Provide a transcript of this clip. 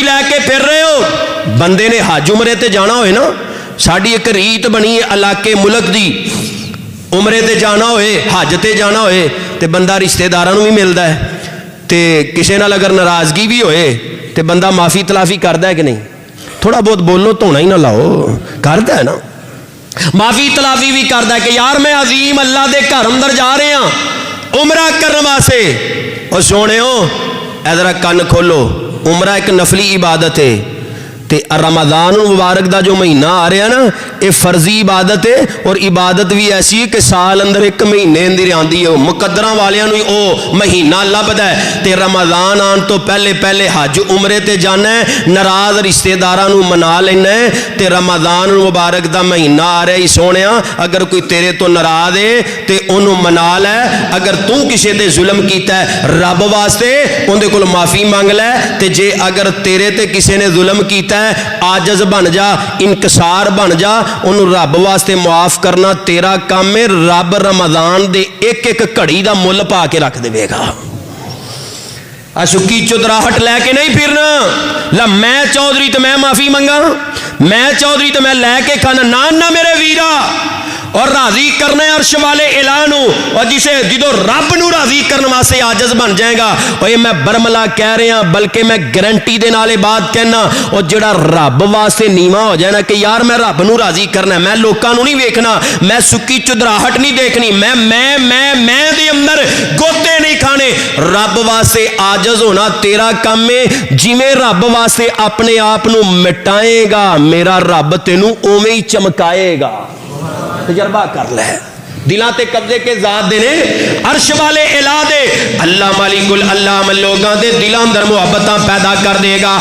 लैके फिर रहे हो। बंदे ने हज उमरे ते जाना होए ना, साड़ी एक रीत बनी है इलाके मुल्क दी, उमरे ते जाना होए हज ते जाना होए ते बंदा रिश्तेदारां नूं भी मिलदा है, ते किसी नाल अगर नाराज़गी भी होए ते बंदा माफ़ी तलाफी करदा है कि नहीं? थोड़ा बहुत बोलो, धोना ही ना लाओ, करदा है ना, माफ़ी तलाफी भी करदा है कि यार मैं अजीम अल्लाह दे घर अंदर जा रहे हैं उमरा करने वास्ते। और सोनियो इधर कन खोलो, उमरा एक नफली इबादत है, ते रमज़ान मुबारक का जो महीना आ रहा ना, ये फर्जी इबादत है, और इबादत भी ऐसी है कि साल अंदर एक महीने अंदर आती है। मुकद्दरां वालियां नूं ओ महीना लभदा है, ते रमज़ान आने तो पहले पहले हज उमरे ते जाना है, नाराज़ रिश्तेदारां नूं मना लेना है, ते रमज़ान मुबारक का महीना आ रहा ही सोनिया, अगर कोई तेरे तो नाराज़ है तो उन्होंने मना लै। अगर तू किसी दे जुल्म कीता है रब वास्ते उहदे कोल माफ़ी मंग लै, ते जे अगर तेरे ते किसी ने जुल्म कीता आजज बन जा, इनकसार बन जा, उन्होंने रब वास्ते मुआफ करना तेरा काम है। रब रमज़ान दे एक एक घड़ी का मुल पा के रख देगा। सुक्की चुदराहट लैके नहीं फिरना, ला मैं चौधरी तो मैं माफ़ी मंगा, मैं चौधरी तो मैं लैके खाना ना मेरे वीरा। और राजी करने अर्श वाले ऐलान हो, और जिसे जो रब नूं राजी करने वास्ते आजज बन जाएगा। और ये मैं बरमला कह रहा, बल्कि मैं गारंटी दे नाल बात कहना, और जिहड़ा रब वास्ते नीवा हो जाए ना कि यार मैं रब नूं राजी करना, मैं लोकां नूं नहीं वेखना, मैं सुक्की चुदराहट नहीं देखनी, मैं दे अंदर गोते नहीं खाने, रब वास्ते आजज होना तेरा काम है। जिवें रब वास्ते अपने आप नूं मिटाएगा, मेरा रब तेनूं उवें ही चमकाएगा। तजर्बा कर ले, दिलां ते कब्जे के जात दे ने, अर्श वाले इला दे, अल्लाह मालिकुल अल्लाह लोगां दे दिलां अंदर मुहब्बतां पैदा कर देगा।